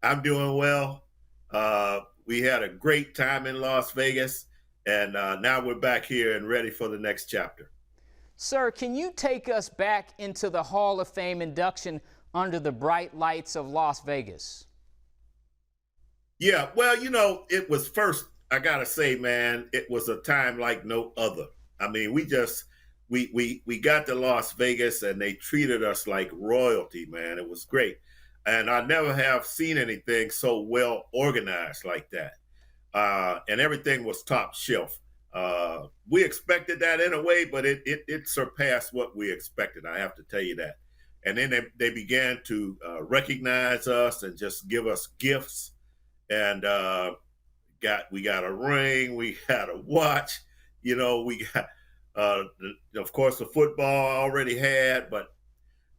I'm doing well. We had a great time in Las Vegas, and now we're back here and ready for the next chapter. Sir, can you take us back into the Hall of Fame induction under the bright lights of Las Vegas? Yeah, well, it was first, I gotta say, man, it was a time like no other. I mean, we got to Las Vegas and they treated us like royalty, man. It was great. And I never have seen anything so well organized like that. And everything was top shelf. We expected that in a way, but it surpassed what we expected. I have to tell you that. And then they began to recognize us and just give us gifts. And we got a ring, we got a watch, we got, of course, the football I already had, but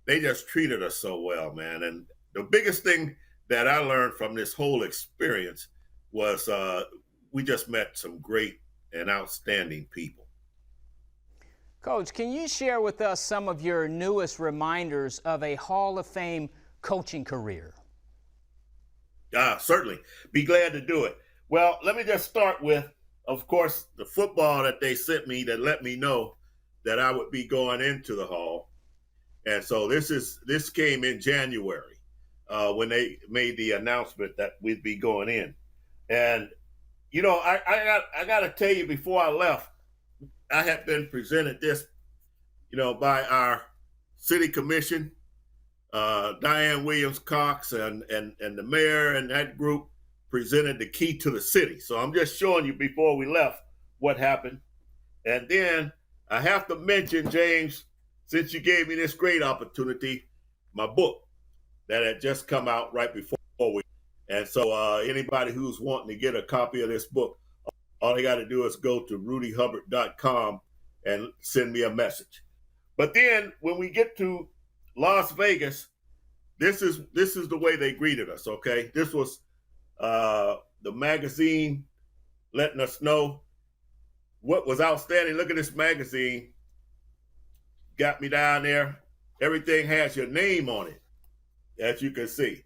they just treated us so well, man. And the biggest thing that I learned from this whole experience was we just met some great and outstanding people. Coach, can you share with us some of your newest reminders of a Hall of Fame coaching career? Certainly. Be glad to do it. Well, let me just start with, of course, the football that they sent me that let me know that I would be going into the Hall. And so this came in January when they made the announcement that we'd be going in. And I got to tell you, before I left, I had been presented this, by our city commission, Diane Williams Cox and the mayor and that group presented the key to the city. So I'm just showing you before we left what happened. And then I have to mention, James, since you gave me this great opportunity, my book that had just come out right before we. And so anybody who's wanting to get a copy of this book, all they got to do is go to rudyhubbard.com and send me a message. But then when we get to Las Vegas, this is the way they greeted us, okay? This was the magazine letting us know what was outstanding. Look at this magazine. Got me down there. Everything has your name on it, as you can see.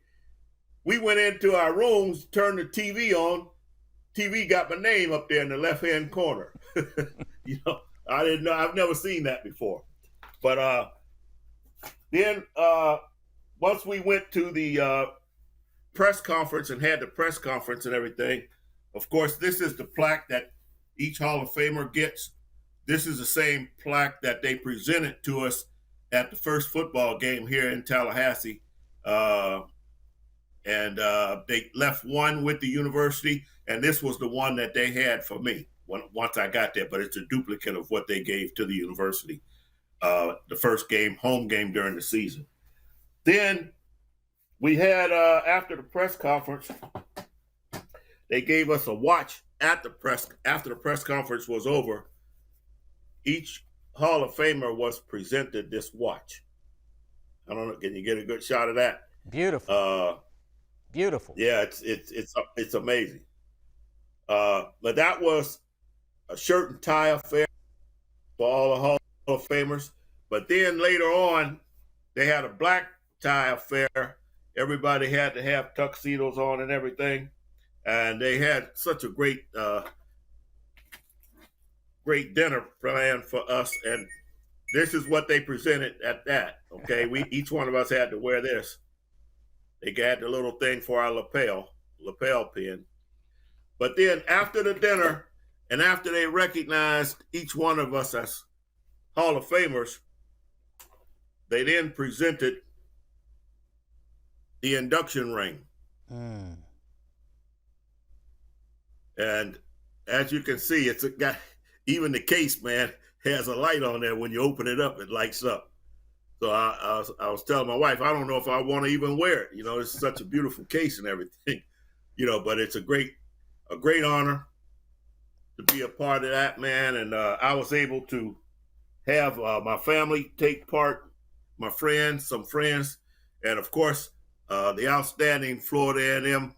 We went into our rooms, turned the TV on. TV got my name up there in the left-hand corner. I didn't know. I've never seen that before. But then once we went to the press conference and had the press conference and everything, of course, this is the plaque that each Hall of Famer gets. This is the same plaque that they presented to us at the first football game here in Tallahassee. And they left one with the university, and this was the one that they had for me once I got there, but it's a duplicate of what they gave to the university, the first game, home game during the season. Then we had, after the press conference, they gave us a watch after the press conference was over. Each Hall of Famer was presented this watch. I don't know, can you get a good shot of that? Beautiful. Beautiful. Yeah, it's amazing. But that was a shirt and tie affair for all the Hall of Famers. But then later on, they had a black tie affair. Everybody had to have tuxedos on and everything. And they had such a great dinner planned for us. And this is what they presented at that. Okay, each one of us had to wear this. They got the little thing for our lapel pin. But then after the dinner, and after they recognized each one of us as Hall of Famers, they then presented the induction ring. And as you can see, it's got, even the case, man, has a light on there. When you open it up, it lights up. So I was telling my wife, I don't know if I want to even wear it. It's such a beautiful case and everything, but it's a great honor to be a part of that, man. And I was able to have my family take part, my friends, some friends, and of course, the outstanding Florida A&M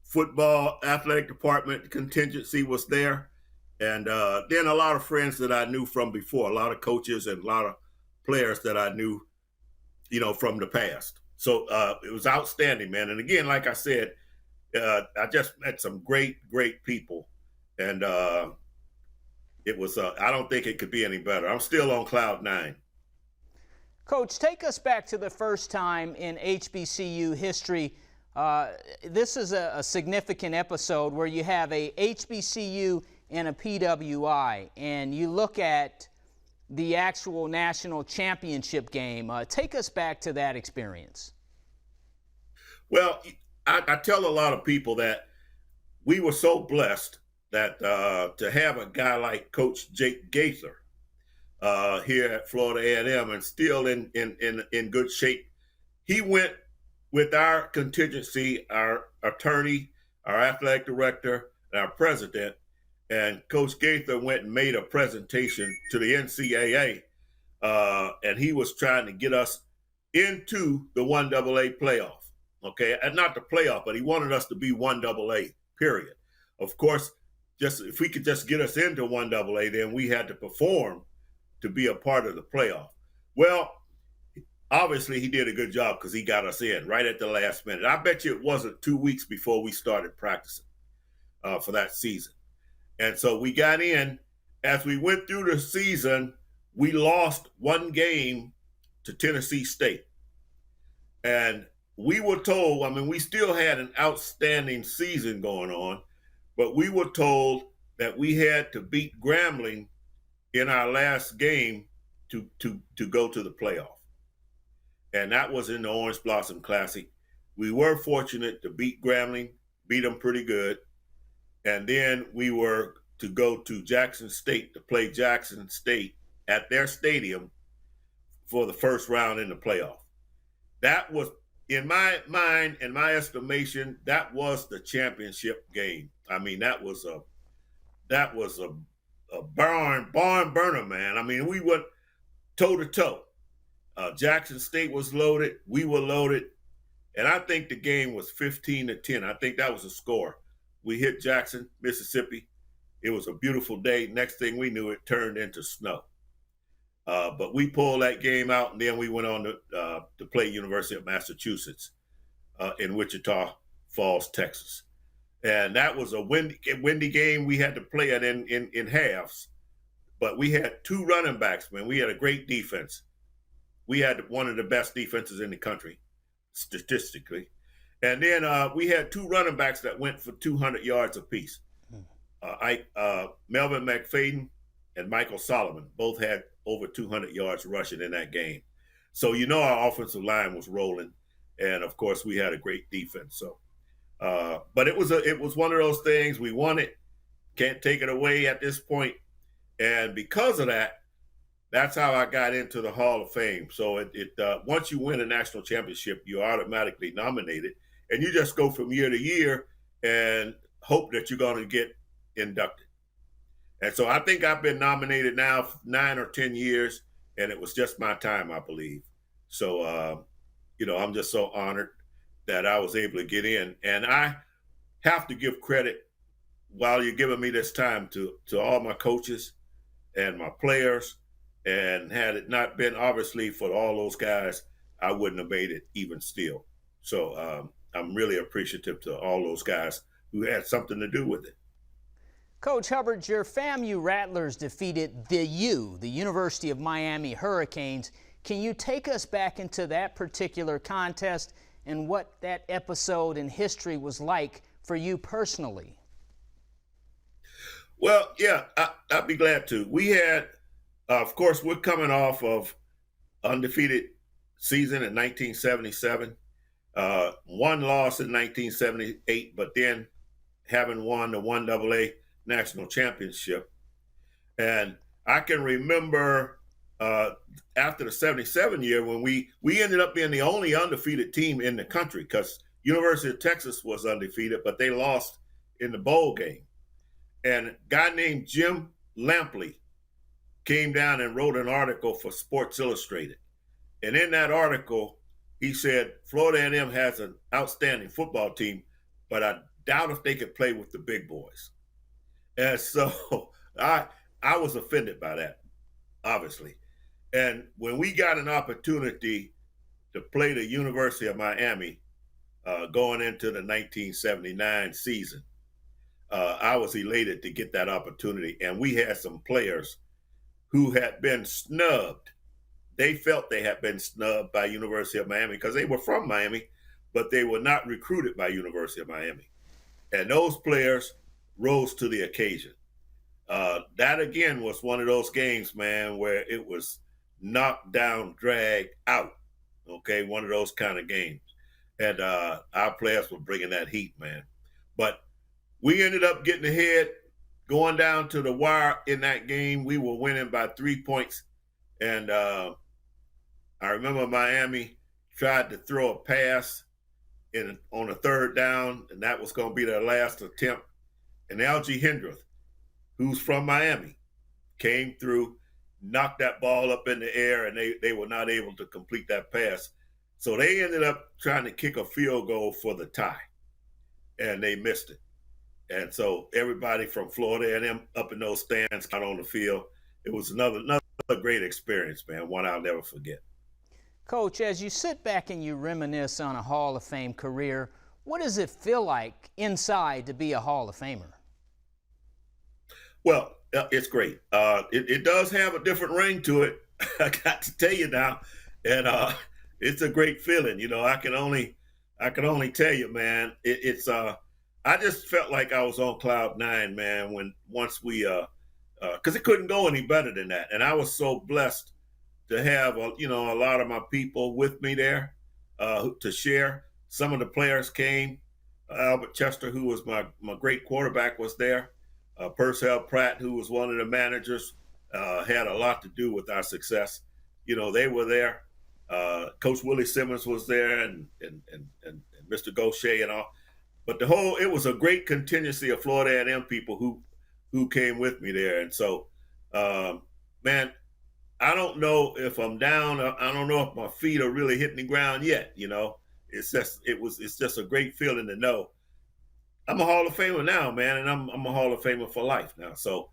football athletic department contingency was there. And then a lot of friends that I knew from before, a lot of coaches and a lot of players that I knew, from the past. So it was outstanding, man. And again, like I said, I just met some great, great people, and it was. I don't think it could be any better. I'm still on cloud nine. Coach, take us back to the first time in HBCU history. This is a significant episode where you have a HBCU and a PWI, and you look at the actual national championship game. Take us back to that experience. Well, I tell a lot of people that we were so blessed that to have a guy like Coach Jake Gaither here at Florida A&M and still in good shape. He went with our contingency, our attorney, our athletic director, and our president, and Coach Gaither went and made a presentation to the NCAA, and he was trying to get us into the 1AA playoff. Okay, and not the playoff, but he wanted us to be 1AA, period. Of course, just if we could just get us into 1AA, then we had to perform to be a part of the playoff. Well, obviously he did a good job because he got us in right at the last minute. I bet you it wasn't 2 weeks before we started practicing for that season. And so we got in. As we went through the season, we lost one game to Tennessee State. And we were told, I mean, we still had an outstanding season going on, but we were told that we had to beat Grambling in our last game to go to the playoff. And that was in the Orange Blossom Classic. We were fortunate to beat Grambling, beat them pretty good. And then we were to go to Jackson State to play Jackson State at their stadium for the first round in the playoff. That was, in my mind, in my estimation, that was the championship game. I mean, that was a barn burner, man. I mean, we went toe to toe. Jackson State was loaded, we were loaded, and I think the game was 15-10. I think that was the score. We hit Jackson, Mississippi. It was a beautiful day. Next thing we knew, it turned into snow. But we pulled that game out, and then we went on to play University of Massachusetts in Wichita Falls, Texas. And that was a windy game. We had to play it in halves. But we had two running backs, man. We had a great defense. We had one of the best defenses in the country, statistically. And then we had two running backs that went for 200 yards apiece. Melvin McFadden and Michael Solomon both had over 200 yards rushing in that game. So you know our offensive line was rolling, and of course we had a great defense. So, but it was one of those things. We won it, can't take it away at this point, and because of that, that's how I got into the Hall of Fame. So once you win a national championship, you're automatically nominated, and you just go from year to year and hope that you're going to get inducted. And so I think I've been nominated now for 9 or 10 years, and it was just my time, I believe. So, I'm just so honored that I was able to get in. And I have to give credit, while you're giving me this time, to all my coaches and my players. And had it not been, obviously, for all those guys, I wouldn't have made it even still. So I'm really appreciative to all those guys who had something to do with it. Coach Hubbard, your FAMU Rattlers defeated the University of Miami Hurricanes. Can you take us back into that particular contest and what that episode in history was like for you personally? Well, yeah, I'd be glad to. We had, of course, we're coming off of undefeated season in 1977, one loss in 1978, but then having won the 1AA national championship. And I can remember after the 77 year when we ended up being the only undefeated team in the country, because University of Texas was undefeated, but they lost in the bowl game. And a guy named Jim Lampley came down and wrote an article for Sports Illustrated. And in that article, he said, Florida A&M has an outstanding football team, but I doubt if they could play with the big boys. And so I was offended by that, obviously. And when we got an opportunity to play the University of Miami going into the 1979 season. I was elated to get that opportunity. And we had some players who had been snubbed. They felt they had been snubbed by University of Miami because they were from Miami, but they were not recruited by University of Miami. And those players rose to the occasion. That again was one of those games, man, where it was knocked down, dragged out. Okay, one of those kind of games. And our players were bringing that heat, man. But we ended up getting ahead, going down to the wire in that game. We were winning by 3 points. And I remember Miami tried to throw a pass on a third down, and that was going to be their last attempt. And Algie Hindreth, who's from Miami, came through, knocked that ball up in the air, and they were not able to complete that pass. So they ended up trying to kick a field goal for the tie, and they missed it. And so everybody from Florida and them up in those stands got on the field. It was another great experience, man, one I'll never forget. Coach, as you sit back and you reminisce on a Hall of Fame career, what does it feel like inside to be a Hall of Famer? Well, it's great. It does have a different ring to it. I got to tell you now, and it's a great feeling. You know, I can only tell you, man. I just felt like I was on cloud nine, man. Once we, because it couldn't go any better than that, and I was so blessed to have a lot of my people with me there to share. Some of the players came. Albert Chester, who was my great quarterback, was there. Purcell Pratt, who was one of the managers, had a lot to do with our success. You know, they were there. Coach Willie Simmons was there, and Mr. Gaucher and all. But it was a great contingency of Florida A&M people who came with me there. And so, man, I don't know if I'm down. I don't know if my feet are really hitting the ground yet. You know, it's just a great feeling to know I'm a Hall of Famer now, man, and I'm a Hall of Famer for life now. So,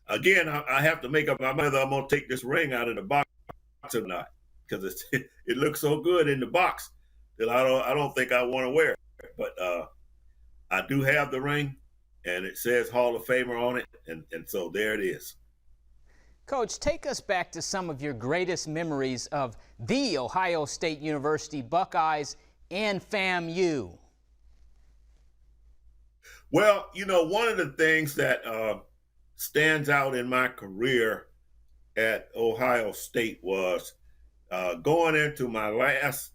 again, I have to make up my mind whether I'm gonna take this ring out of the box or not, because it looks so good in the box that I don't think I want to wear it. But I do have the ring, and it says Hall of Famer on it, and so there it is. Coach, take us back to some of your greatest memories of the Ohio State University Buckeyes and FAMU. Well, you know, one of the things that stands out in my career at Ohio State was going into my last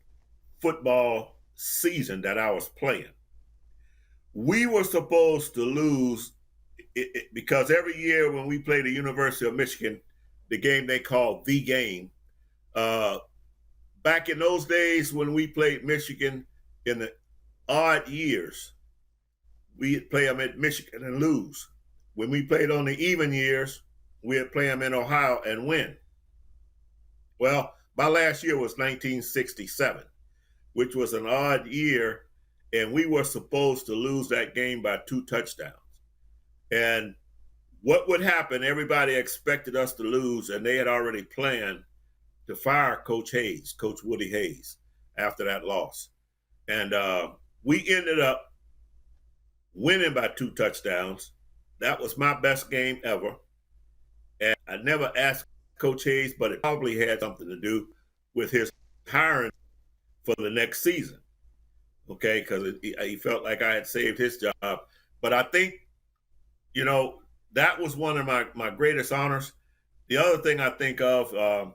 football season that I was playing. We were supposed to lose because every year when we played the University of Michigan, the game they called The Game, back in those days when we played Michigan in the odd years, we'd play them at Michigan and lose. When we played on the even years, we'd play them in Ohio and win. Well, my last year was 1967, which was an odd year, and we were supposed to lose that game by 2 touchdowns. And what would happen, everybody expected us to lose, and they had already planned to fire Coach Woody Hayes, after that loss. And we ended up winning by 2 touchdowns. That was my best game ever. And I never asked Coach Hayes, but it probably had something to do with his hiring for the next season. Okay, because he felt like I had saved his job. But I think, you know, that was one of my greatest honors. The other thing I think of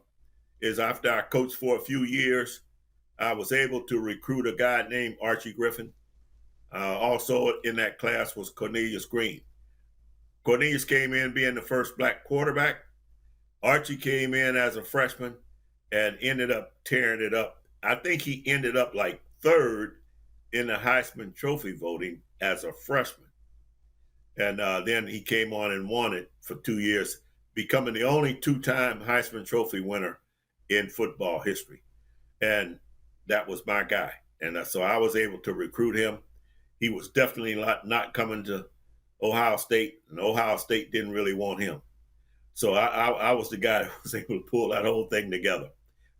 is after I coached for a few years, I was able to recruit a guy named Archie Griffin. Also in that class was Cornelius Green. Cornelius came in being the first black quarterback. Archie came in as a freshman and ended up tearing it up. I think he ended up like 3rd in the Heisman Trophy voting as a freshman. And then he came on and won it for 2 years, becoming the only 2-time Heisman Trophy winner in football history. And that was my guy. And so I was able to recruit him. He was definitely not coming to Ohio State, and Ohio State didn't really want him. So I was the guy that was able to pull that whole thing together.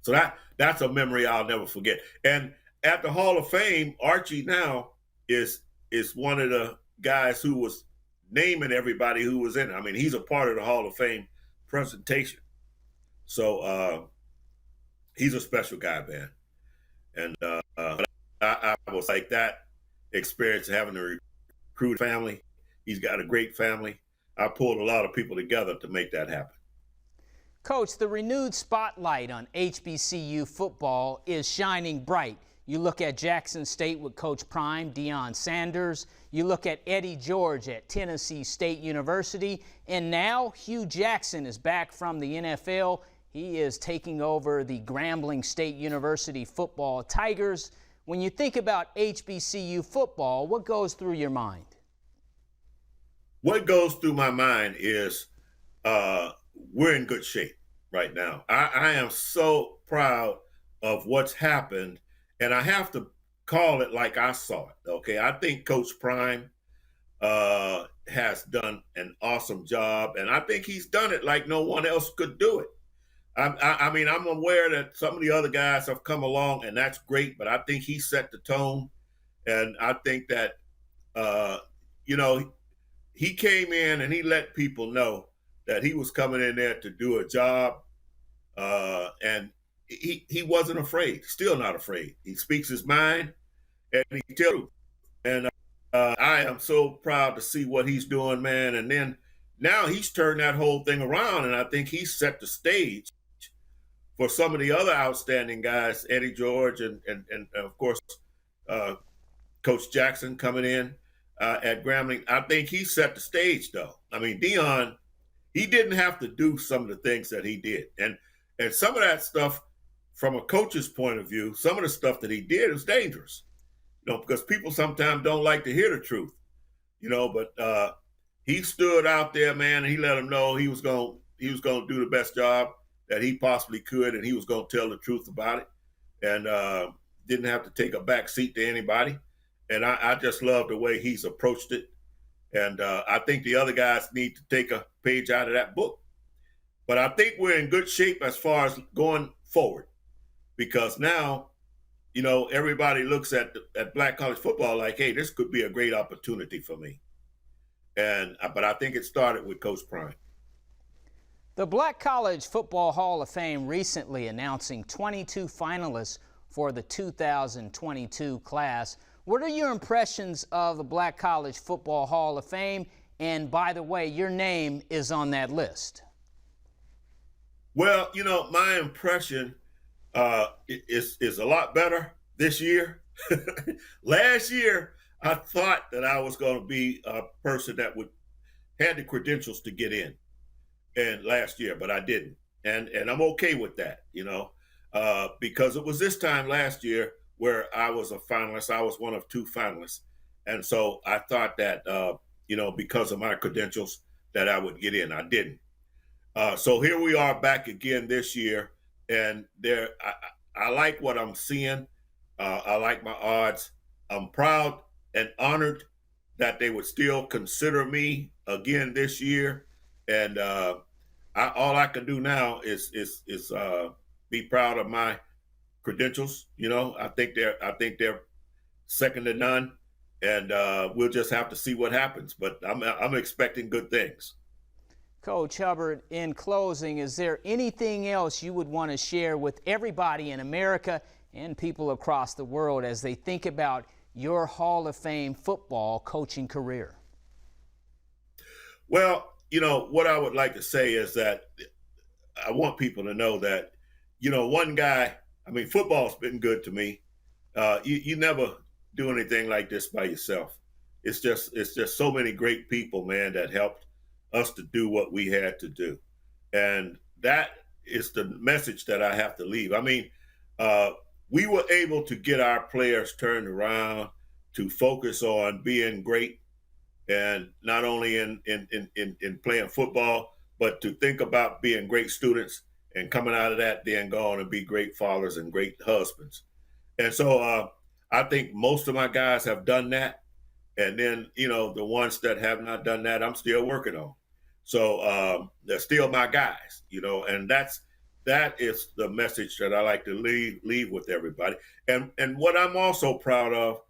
So that's a memory I'll never forget. And at the Hall of Fame, Archie now is one of the guys who was naming everybody who was in it. I mean, he's a part of the Hall of Fame presentation. So he's a special guy, man. And I was like that experience having to recruit family. He's got a great family. I pulled a lot of people together to make that happen. Coach, the renewed spotlight on HBCU football is shining bright. You look at Jackson State with Coach Prime, Deion Sanders. You look at Eddie George at Tennessee State University. And now Hugh Jackson is back from the NFL. He is taking over the Grambling State University football Tigers. When you think about HBCU football, what goes through your mind? What goes through my mind is we're in good shape right now. I am so proud of what's happened, and I have to call it like I saw it. Okay, I think Coach Prime has done an awesome job, and I think he's done it like no one else could do it. I mean, I'm aware that some of the other guys have come along, and that's great, but I think he set the tone, and I think that, he came in and he let people know that he was coming in there to do a job, and he wasn't afraid, still not afraid. He speaks his mind, and he tells you. And I am so proud to see what he's doing, man. And then now he's turned that whole thing around, and I think he's set the stage for some of the other outstanding guys, Eddie George and of course, Coach Jackson coming in at Grambling. I think he set the stage, though. I mean, Deion, he didn't have to do some of the things that he did. And some of that stuff, from a coach's point of view, some of the stuff that he did is dangerous, because people sometimes don't like to hear the truth, but he stood out there, man, and he let them know he was going to do the best job that he possibly could, and he was going to tell the truth about it, and didn't have to take a back seat to anybody. And I just love the way he's approached it. And I think the other guys need to take a page out of that book. But I think we're in good shape as far as going forward, because now, everybody looks at Black college football like, hey, this could be a great opportunity for me. But I think it started with Coach Prime. The Black College Football Hall of Fame recently announcing 22 finalists for the 2022 class. What are your impressions of the Black College Football Hall of Fame? And by the way, your name is on that list. Well, my impression is a lot better this year. Last year, I thought that I was going to be a person that had the credentials to get in. And last year, but I didn't. And I'm okay with that, because it was this time last year where I was a finalist. I was one of two finalists. And so I thought that, because of my credentials, that I would get in. I didn't. So here we are back again this year. And I like what I'm seeing. I like my odds. I'm proud and honored that they would still consider me again this year. And all I can do now is be proud of my credentials. I think they're second to none, and we'll just have to see what happens. But I'm expecting good things. Coach Hubbard, in closing, is there anything else you would want to share with everybody in America and people across the world as they think about your Hall of Fame football coaching career? Well, what I would like to say is that I want people to know that, one guy, football's been good to me. You never do anything like this by yourself. It's just so many great people, man, that helped us to do what we had to do. And that is the message that I have to leave. We were able to get our players turned around to focus on being great, and not only in playing football, but to think about being great students and coming out of that, then going to be great fathers and great husbands. And so I think most of my guys have done that. And then, the ones that have not done that, I'm still working on. So they're still my guys, and that's that is the message that I like to leave with everybody. And what I'm also proud of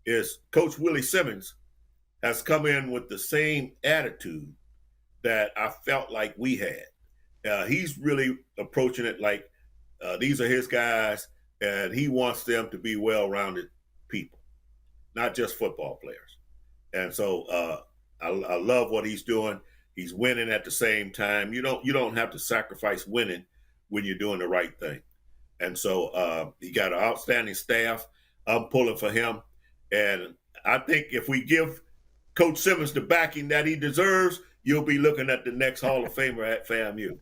is Coach Willie Simmons has come in with the same attitude that I felt like we had. He's really approaching it like these are his guys, and he wants them to be well-rounded people, not just football players. And so I love what he's doing. He's winning at the same time. You don't have to sacrifice winning when you're doing the right thing. And so he got an outstanding staff. I'm pulling for him, and I think if we give Coach Simmons the backing that he deserves, you'll be looking at the next Hall of Famer at FAMU.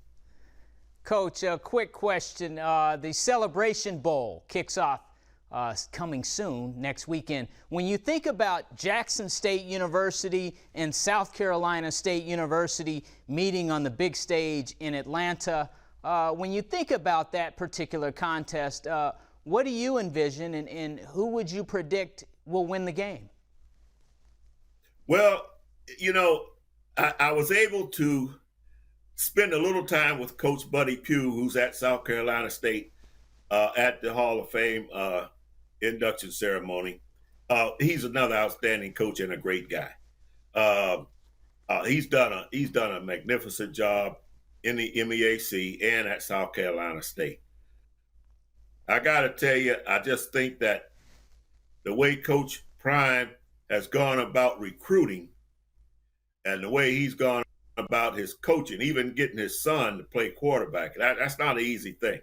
Coach, a quick question. The Celebration Bowl kicks off coming soon, next weekend. When you think about Jackson State University and South Carolina State University meeting on the big stage in Atlanta, when you think about that particular contest, what do you envision, and who would you predict will win the game? Well, I was able to spend a little time with Coach Buddy Pugh, who's at South Carolina State at the Hall of Fame induction ceremony. He's another outstanding coach and a great guy. He's done a magnificent job in the MEAC and at South Carolina State. I got to tell you, I just think that the way Coach Prime has gone about recruiting and the way he's gone about his coaching, even getting his son to play quarterback, that's not an easy thing.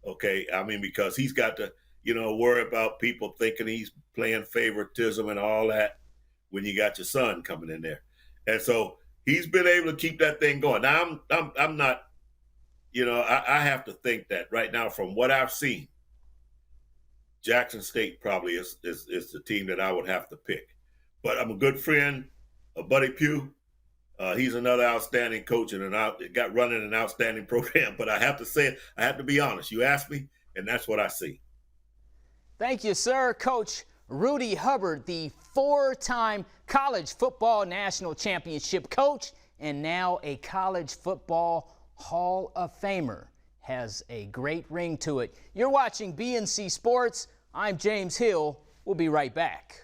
Okay, I mean, because he's got to, worry about people thinking he's playing favoritism and all that when you got your son coming in there. And so he's been able to keep that thing going. Now, I'm not, I have to think that right now from what I've seen, Jackson State probably is the team that I would have to pick. But I'm a good friend of Buddy Pugh. He's another outstanding coach and got running an outstanding program. But I have to say it, I have to be honest. You asked me, and that's what I see. Thank you, sir. Coach Rudy Hubbard, the 4-time college football national championship coach and now a college football Hall of Famer, has a great ring to it. You're watching BNC Sports. I'm James Hill. We'll be right back.